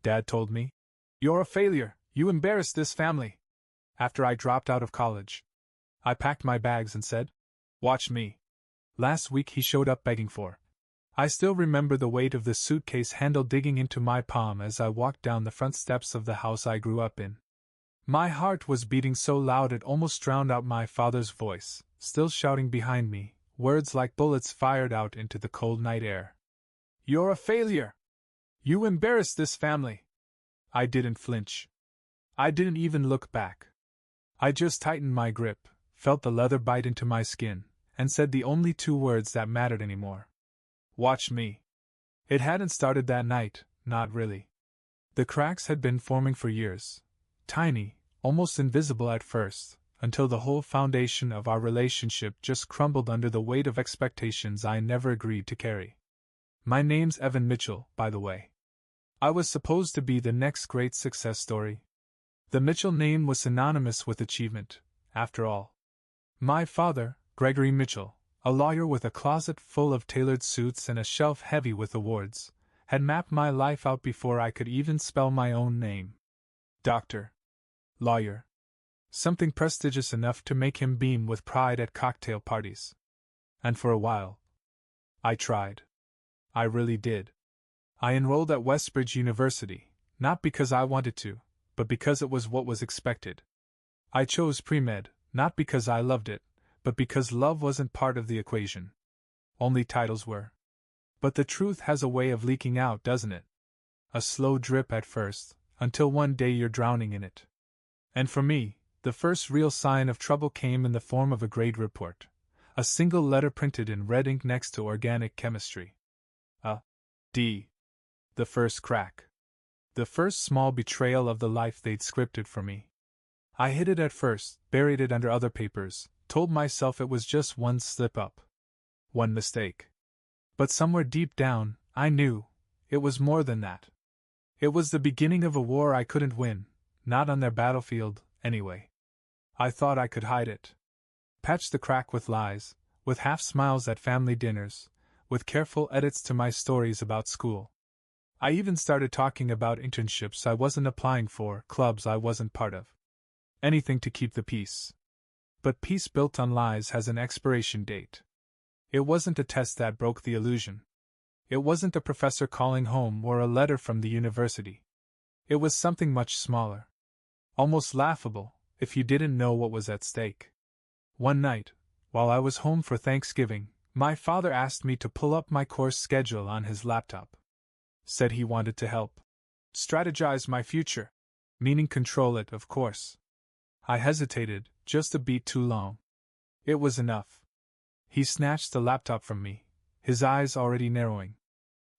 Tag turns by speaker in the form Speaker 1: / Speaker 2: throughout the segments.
Speaker 1: Dad told me. You're a failure, you embarrassed this family. After I dropped out of college, I packed my bags and said, "Watch me." Last week he showed up begging for. I still remember the weight of the suitcase handle digging into my palm as I walked down the front steps of the house I grew up in. My heart was beating so loud it almost drowned out my father's voice, still shouting behind me, words like bullets fired out into the cold night air. "You're a failure! You embarrassed this family!" I didn't flinch. I didn't even look back. I just tightened my grip, felt the leather bite into my skin, and said the only two words that mattered anymore. "Watch me." It hadn't started that night, not really. The cracks had been forming for years. Tiny, almost invisible at first, until the whole foundation of our relationship just crumbled under the weight of expectations I never agreed to carry. My name's Evan Mitchell, by the way. I was supposed to be the next great success story. The Mitchell name was synonymous with achievement, after all. My father, Gregory Mitchell, a lawyer with a closet full of tailored suits and a shelf heavy with awards, had mapped my life out before I could even spell my own name. Doctor. Lawyer. Something prestigious enough to make him beam with pride at cocktail parties. And for a while, I tried. I really did. I enrolled at Westbridge University, not because I wanted to, but because it was what was expected. I chose pre-med, not because I loved it, but because love wasn't part of the equation. Only titles were. But the truth has a way of leaking out, doesn't it? A slow drip at first, until one day you're drowning in it. And for me, the first real sign of trouble came in the form of a grade report, a single letter printed in red ink next to organic chemistry. A D. The first crack. The first small betrayal of the life they'd scripted for me. I hid it at first, buried it under other papers, told myself it was just one slip-up. One mistake. But somewhere deep down, I knew, it was more than that. It was the beginning of a war I couldn't win, not on their battlefield, anyway. I thought I could hide it. Patch the crack with lies, with half-smiles at family dinners, with careful edits to my stories about school. I even started talking about internships I wasn't applying for, clubs I wasn't part of. Anything to keep the peace. But peace built on lies has an expiration date. It wasn't a test that broke the illusion. It wasn't a professor calling home or a letter from the university. It was something much smaller. Almost laughable, if you didn't know what was at stake. One night, while I was home for Thanksgiving, my father asked me to pull up my course schedule on his laptop. Said he wanted to help strategize my future, meaning control it, of course. I hesitated, just a beat too long. It was enough. He snatched the laptop from me, his eyes already narrowing.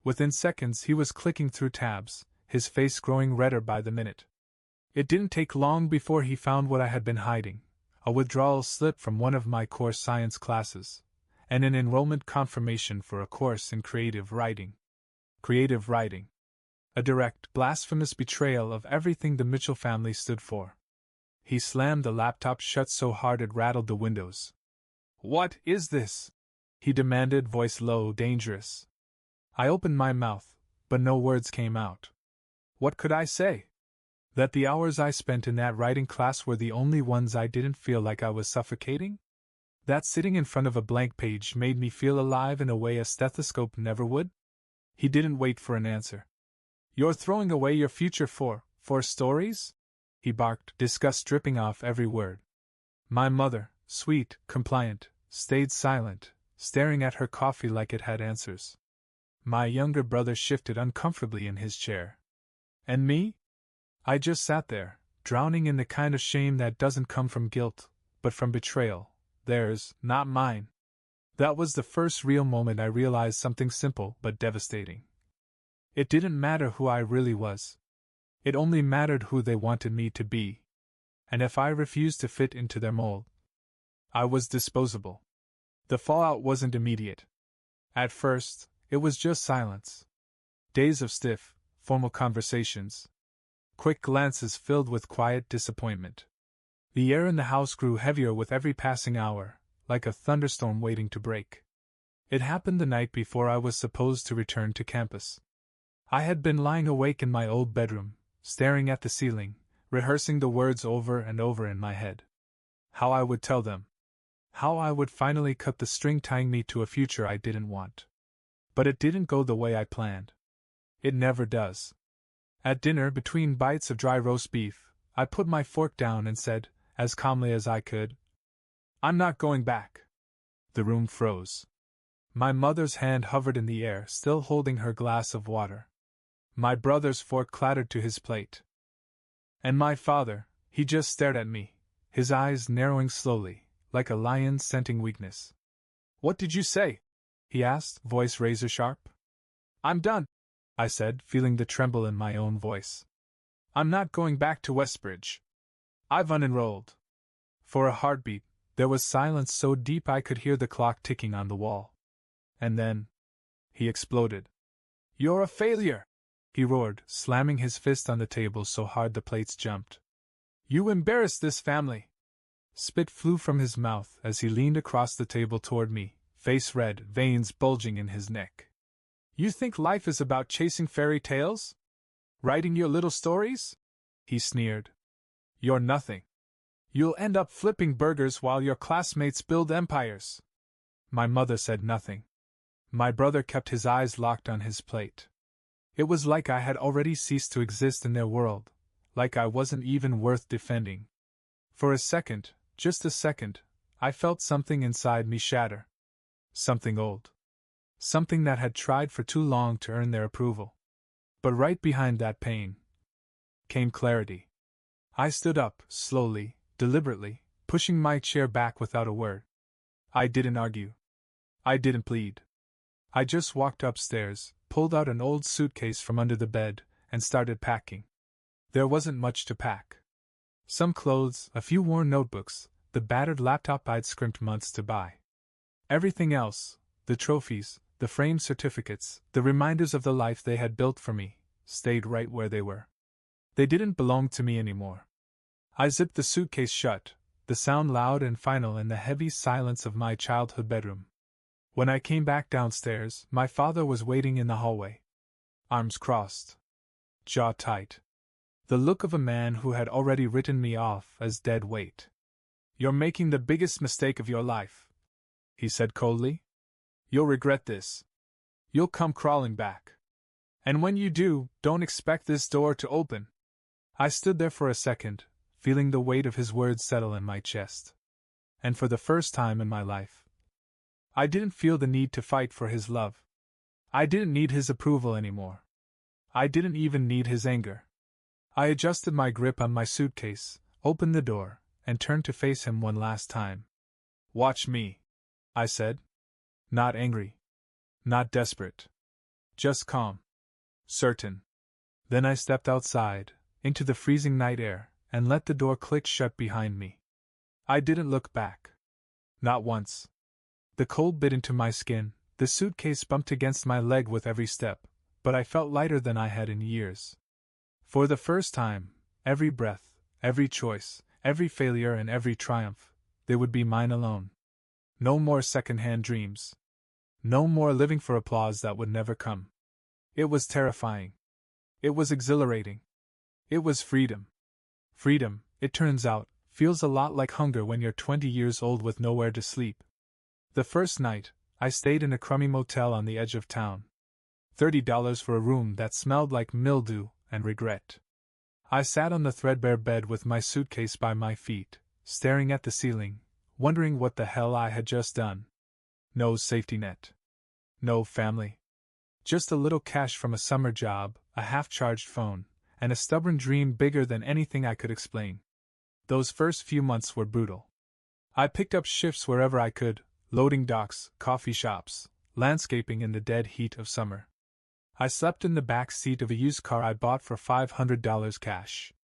Speaker 1: Within seconds he was clicking through tabs, his face growing redder by the minute. It didn't take long before he found what I had been hiding, a withdrawal slip from one of my core science classes, and an enrollment confirmation for a course in creative writing. Creative writing. A direct, blasphemous betrayal of everything the Mitchell family stood for. He slammed the laptop shut so hard it rattled the windows. "What is this?" he demanded, voice low, dangerous. I opened my mouth, but no words came out. What could I say? That the hours I spent in that writing class were the only ones I didn't feel like I was suffocating? That sitting in front of a blank page made me feel alive in a way a stethoscope never would? He didn't wait for an answer. "You're throwing away your future for stories?" he barked, disgust dripping off every word. My mother, sweet, compliant, stayed silent, staring at her coffee like it had answers. My younger brother shifted uncomfortably in his chair. And me? I just sat there, drowning in the kind of shame that doesn't come from guilt, but from betrayal. Theirs, not mine. That was the first real moment I realized something simple but devastating. It didn't matter who I really was. It only mattered who they wanted me to be. And if I refused to fit into their mold, I was disposable. The fallout wasn't immediate. At first, it was just silence. Days of stiff, formal conversations. Quick glances filled with quiet disappointment. The air in the house grew heavier with every passing hour, like a thunderstorm waiting to break. It happened the night before I was supposed to return to campus. I had been lying awake in my old bedroom, staring at the ceiling, rehearsing the words over and over in my head. How I would tell them. How I would finally cut the string tying me to a future I didn't want. But it didn't go the way I planned. It never does. At dinner, between bites of dry roast beef, I put my fork down and said, as calmly as I could, "I'm not going back." The room froze. My mother's hand hovered in the air, still holding her glass of water. My brother's fork clattered to his plate. And my father, he just stared at me, his eyes narrowing slowly, like a lion scenting weakness. "What did you say?" he asked, voice razor sharp. "I'm done," I said, feeling the tremble in my own voice. "I'm not going back to Westbridge. I've unenrolled." For a heartbeat, there was silence so deep I could hear the clock ticking on the wall. And then, he exploded. "You're a failure!" he roared, slamming his fist on the table so hard the plates jumped. "You embarrassed this family!" Spit flew from his mouth as he leaned across the table toward me, face red, veins bulging in his neck. "You think life is about chasing fairy tales? Writing your little stories?" he sneered. "You're nothing. You'll end up flipping burgers while your classmates build empires." My mother said nothing. My brother kept his eyes locked on his plate. It was like I had already ceased to exist in their world, like I wasn't even worth defending. For a second, just a second, I felt something inside me shatter. Something old. Something that had tried for too long to earn their approval. But right behind that pain came clarity. I stood up, slowly, deliberately, pushing my chair back without a word. I didn't argue. I didn't plead. I just walked upstairs, pulled out an old suitcase from under the bed, and started packing. There wasn't much to pack. Some clothes, a few worn notebooks, the battered laptop I'd scrimped months to buy. Everything else, the trophies, the framed certificates, the reminders of the life they had built for me, stayed right where they were. They didn't belong to me anymore. I zipped the suitcase shut, the sound loud and final in the heavy silence of my childhood bedroom. When I came back downstairs, my father was waiting in the hallway. Arms crossed. Jaw tight. The look of a man who had already written me off as dead weight. "You're making the biggest mistake of your life," he said coldly. "You'll regret this. You'll come crawling back. And when you do, don't expect this door to open." I stood there for a second, feeling the weight of his words settle in my chest. And for the first time in my life, I didn't feel the need to fight for his love. I didn't need his approval anymore. I didn't even need his anger. I adjusted my grip on my suitcase, opened the door, and turned to face him one last time. "Watch me," I said. Not angry. Not desperate. Just calm. Certain. Then I stepped outside, into the freezing night air, and let the door click shut behind me. I didn't look back. Not once. The cold bit into my skin, the suitcase bumped against my leg with every step, but I felt lighter than I had in years. For the first time, every breath, every choice, every failure and every triumph, they would be mine alone. No more second-hand dreams. No more living for applause that would never come. It was terrifying. It was exhilarating. It was freedom. Freedom, it turns out, feels a lot like hunger when you're 20 years old with nowhere to sleep. The first night, I stayed in a crummy motel on the edge of town. $30 for a room that smelled like mildew and regret. I sat on the threadbare bed with my suitcase by my feet, staring at the ceiling, wondering what the hell I had just done. No safety net. No family. Just a little cash from a summer job, a half-charged phone, and a stubborn dream bigger than anything I could explain. Those first few months were brutal. I picked up shifts wherever I could, loading docks, coffee shops, landscaping in the dead heat of summer. I slept in the back seat of a used car I bought for $500 cash.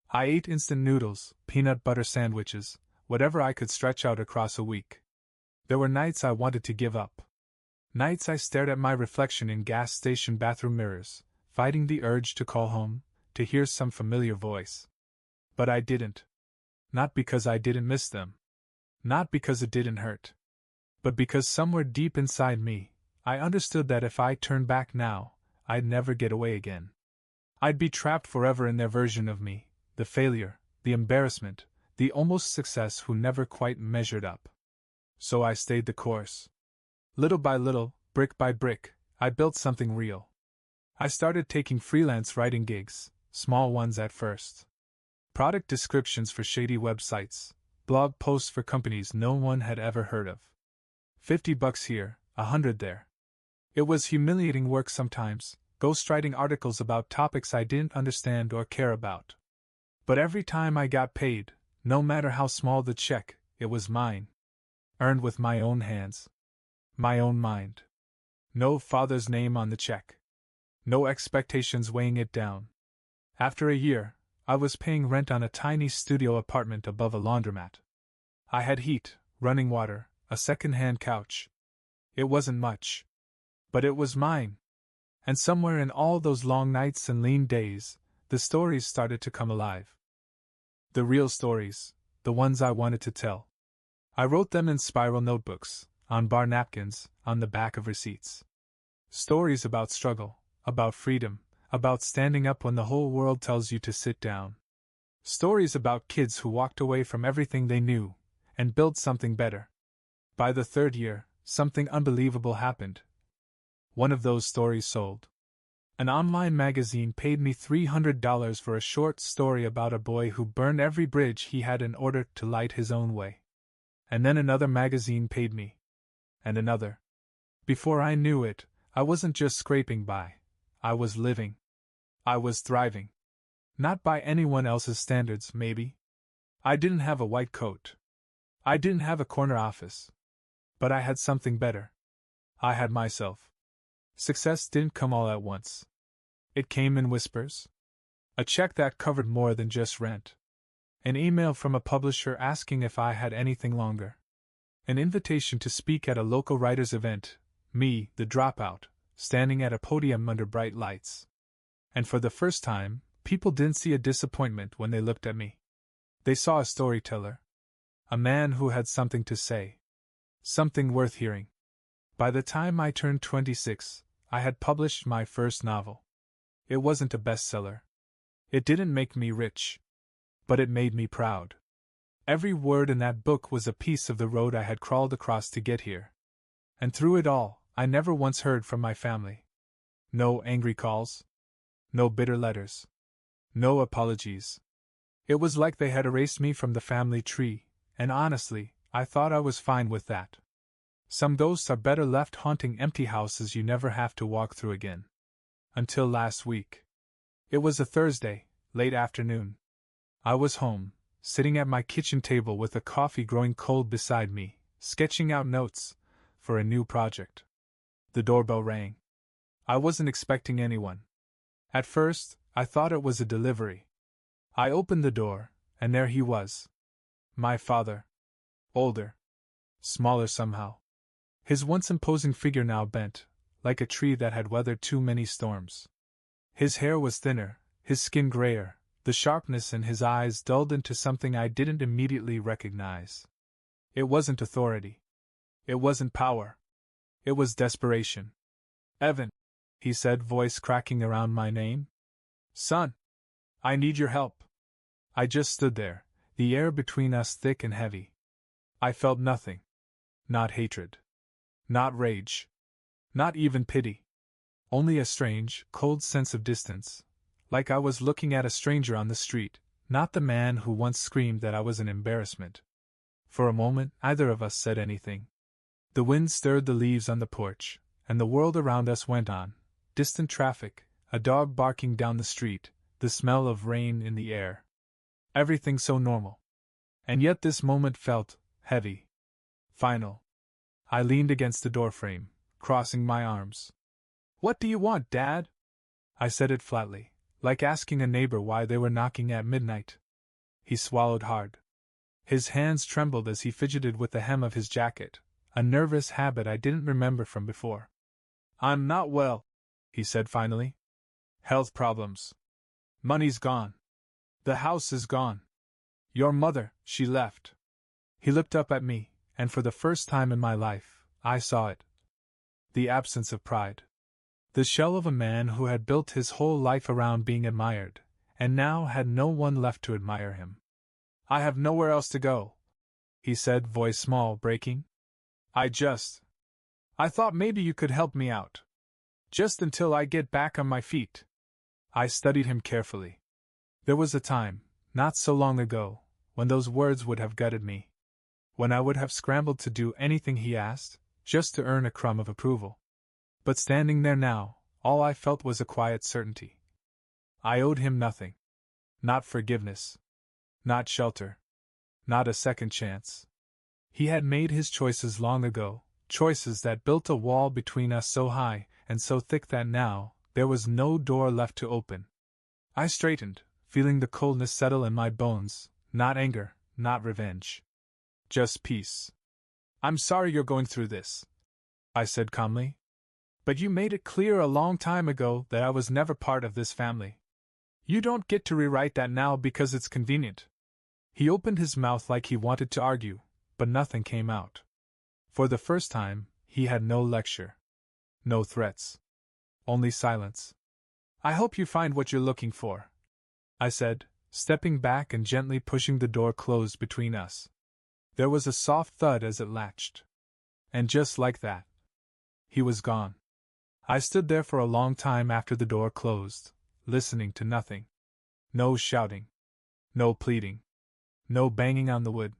Speaker 1: I ate instant noodles, peanut butter sandwiches, whatever I could stretch out across a week. There were nights I wanted to give up. Nights I stared at my reflection in gas station bathroom mirrors, fighting the urge to call home, to hear some familiar voice. But I didn't. Not because I didn't miss them. Not because it didn't hurt. But because somewhere deep inside me, I understood that if I turned back now, I'd never get away again. I'd be trapped forever in their version of me, the failure, the embarrassment, the almost success who never quite measured up. So I stayed the course. Little by little, brick by brick, I built something real. I started taking freelance writing gigs, small ones at first. Product descriptions for shady websites, blog posts for companies no one had ever heard of. $50 here, $100 there. It was humiliating work sometimes, ghostwriting articles about topics I didn't understand or care about. But every time I got paid, no matter how small the check, it was mine. Earned with my own hands. My own mind. No father's name on the check. No expectations weighing it down. After a year, I was paying rent on a tiny studio apartment above a laundromat. I had heat, running water, a second-hand couch. It wasn't much. But it was mine. And somewhere in all those long nights and lean days, the stories started to come alive. The real stories, the ones I wanted to tell. I wrote them in spiral notebooks, on bar napkins, on the back of receipts. Stories about struggle, about freedom, about standing up when the whole world tells you to sit down. Stories about kids who walked away from everything they knew, and built something better. By the third year, something unbelievable happened. One of those stories sold. An online magazine paid me $300 for a short story about a boy who burned every bridge he had in order to light his own way. And then another magazine paid me. And another. Before I knew it, I wasn't just scraping by. I was living. I was thriving. Not by anyone else's standards, maybe. I didn't have a white coat. I didn't have a corner office. But I had something better. I had myself. Success didn't come all at once. It came in whispers. A check that covered more than just rent. An email from a publisher asking if I had anything longer. An invitation to speak at a local writers' event, me, the dropout, standing at a podium under bright lights. And for the first time, people didn't see a disappointment when they looked at me. They saw a storyteller. A man who had something to say. Something worth hearing. By the time I turned 26, I had published my first novel. It wasn't a bestseller. It didn't make me rich. But it made me proud. Every word in that book was a piece of the road I had crawled across to get here. And through it all, I never once heard from my family. No angry calls. No bitter letters. No apologies. It was like they had erased me from the family tree, and honestly, I thought I was fine with that. Some ghosts are better left haunting empty houses you never have to walk through again. Until last week. It was a Thursday, late afternoon. I was home, sitting at my kitchen table with a coffee growing cold beside me, sketching out notes for a new project. The doorbell rang. I wasn't expecting anyone. At first, I thought it was a delivery. I opened the door, and there he was. My father. Older. Smaller somehow. His once imposing figure now bent, like a tree that had weathered too many storms. His hair was thinner, his skin grayer, the sharpness in his eyes dulled into something I didn't immediately recognize. It wasn't authority. It wasn't power. It was desperation. Evan, he said, voice cracking around my name. Son, I need your help. I just stood there, the air between us thick and heavy. I felt nothing. Not hatred. Not rage. Not even pity. Only a strange, cold sense of distance, like I was looking at a stranger on the street, not the man who once screamed that I was an embarrassment. For a moment, neither of us said anything. The wind stirred the leaves on the porch, and the world around us went on. Distant traffic, a dog barking down the street, the smell of rain in the air. Everything so normal. And yet this moment felt heavy. Final. I leaned against the doorframe, crossing my arms. What do you want, Dad? I said it flatly, like asking a neighbor why they were knocking at midnight. He swallowed hard. His hands trembled as he fidgeted with the hem of his jacket, a nervous habit I didn't remember from before. I'm not well, he said finally. Health problems. Money's gone. The house is gone. Your mother, she left. He looked up at me, and for the first time in my life, I saw it. The absence of pride. The shell of a man who had built his whole life around being admired, and now had no one left to admire him. "I have nowhere else to go," he said, voice small, breaking. I thought maybe you could help me out. Just until I get back on my feet." I studied him carefully. There was a time, not so long ago, when those words would have gutted me. When I would have scrambled to do anything he asked, just to earn a crumb of approval. But standing there now, all I felt was a quiet certainty. I owed him nothing. Not forgiveness. Not shelter. Not a second chance. He had made his choices long ago, choices that built a wall between us so high and so thick that now there was no door left to open. I straightened, feeling the coldness settle in my bones, not anger, not revenge. Just peace. "I'm sorry you're going through this," I said calmly. "But you made it clear a long time ago that I was never part of this family. You don't get to rewrite that now because it's convenient." He opened his mouth like he wanted to argue, but nothing came out. For the first time, he had no lecture. No threats. Only silence. "I hope you find what you're looking for," I said, stepping back and gently pushing the door closed between us. There was a soft thud as it latched. And just like that, he was gone. I stood there for a long time after the door closed, listening to nothing. No shouting. No pleading. No banging on the wood.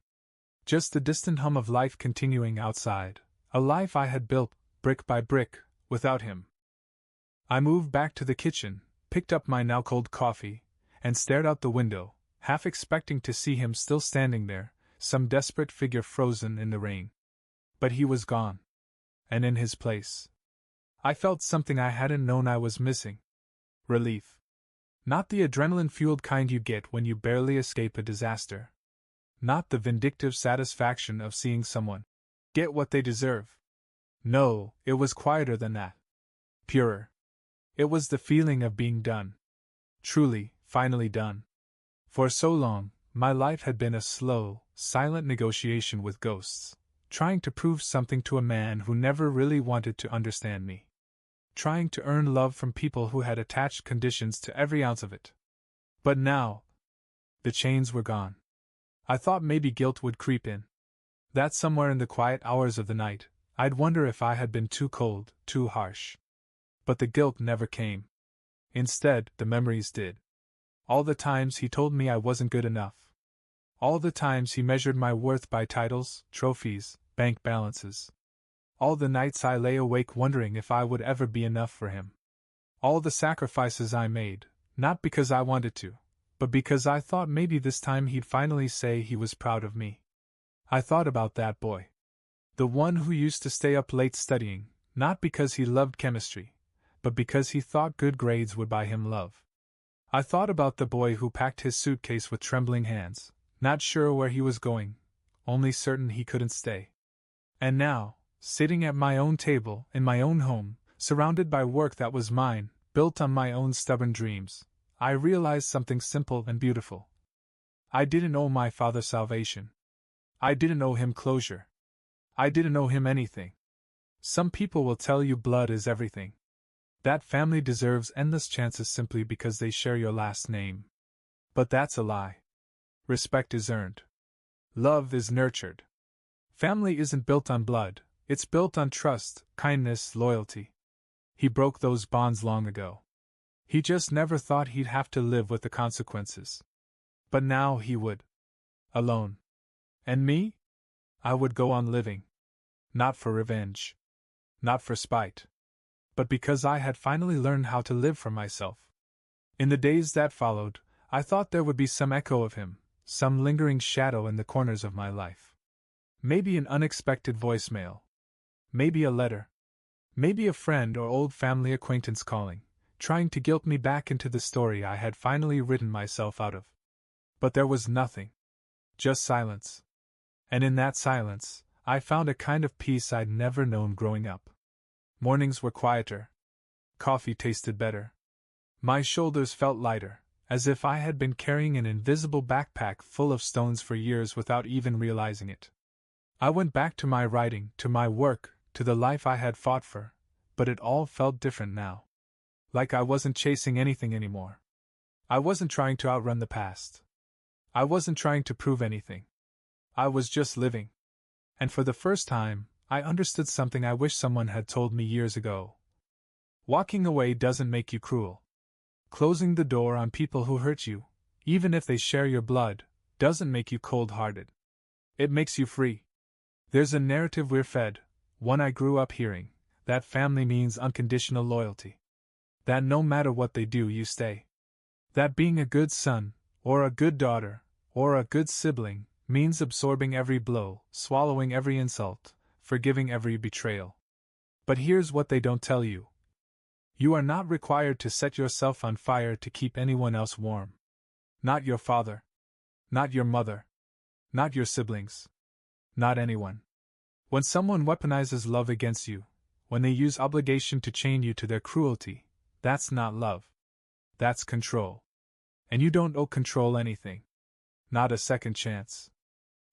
Speaker 1: Just the distant hum of life continuing outside, a life I had built, brick by brick, without him. I moved back to the kitchen, picked up my now cold coffee, and stared out the window, half expecting to see him still standing there, some desperate figure frozen in the rain. But he was gone. And in his place, I felt something I hadn't known I was missing. Relief. Not the adrenaline-fueled kind you get when you barely escape a disaster. Not the vindictive satisfaction of seeing someone get what they deserve. No, it was quieter than that. Purer. It was the feeling of being done. Truly, finally done. For so long, my life had been a slow, silent negotiation with ghosts, trying to prove something to a man who never really wanted to understand me. Trying to earn love from people who had attached conditions to every ounce of it. But now, the chains were gone. I thought maybe guilt would creep in. That somewhere in the quiet hours of the night, I'd wonder if I had been too cold, too harsh. But the guilt never came. Instead, the memories did. All the times he told me I wasn't good enough. All the times he measured my worth by titles, trophies, bank balances. All the nights I lay awake wondering if I would ever be enough for him. All the sacrifices I made, not because I wanted to, but because I thought maybe this time he'd finally say he was proud of me. I thought about that boy. The one who used to stay up late studying, not because he loved chemistry, but because he thought good grades would buy him love. I thought about the boy who packed his suitcase with trembling hands, not sure where he was going, only certain he couldn't stay. And now, sitting at my own table, in my own home, surrounded by work that was mine, built on my own stubborn dreams, I realized something simple and beautiful. I didn't owe my father salvation. I didn't owe him closure. I didn't owe him anything. Some people will tell you blood is everything. That family deserves endless chances simply because they share your last name. But that's a lie. Respect is earned. Love is nurtured. Family isn't built on blood, it's built on trust, kindness, loyalty. He broke those bonds long ago. He just never thought he'd have to live with the consequences. But now he would. Alone. And me? I would go on living. Not for revenge. Not for spite. But because I had finally learned how to live for myself. In the days that followed, I thought there would be some echo of him, some lingering shadow in the corners of my life. Maybe an unexpected voicemail. Maybe a letter. Maybe a friend or old family acquaintance calling, trying to guilt me back into the story I had finally written myself out of. But there was nothing. Just silence. And in that silence, I found a kind of peace I'd never known growing up. Mornings were quieter. Coffee tasted better. My shoulders felt lighter, as if I had been carrying an invisible backpack full of stones for years without even realizing it. I went back to my writing, to my work, to the life I had fought for, but it all felt different now. Like I wasn't chasing anything anymore. I wasn't trying to outrun the past. I wasn't trying to prove anything. I was just living. And for the first time, I understood something I wish someone had told me years ago. Walking away doesn't make you cruel. Closing the door on people who hurt you, even if they share your blood, doesn't make you cold-hearted. It makes you free. There's a narrative we're fed, one I grew up hearing, that family means unconditional loyalty. That no matter what they do, you stay. That being a good son, or a good daughter, or a good sibling, means absorbing every blow, swallowing every insult, forgiving every betrayal. But here's what they don't tell you. You are not required to set yourself on fire to keep anyone else warm. Not your father. Not your mother. Not your siblings. Not anyone. When someone weaponizes love against you, when they use obligation to chain you to their cruelty, that's not love. That's control. And you don't owe control anything. Not a second chance.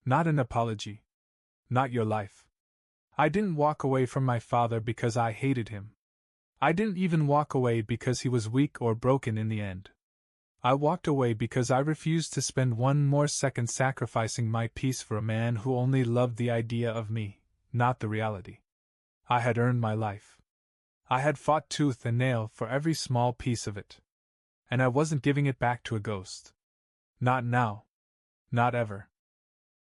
Speaker 1: Not an apology. Not your life. I didn't walk away from my father because I hated him. I didn't even walk away because he was weak or broken in the end. I walked away because I refused to spend one more second sacrificing my peace for a man who only loved the idea of me, not the reality. I had earned my life. I had fought tooth and nail for every small piece of it. And I wasn't giving it back to a ghost. Not now. Not ever.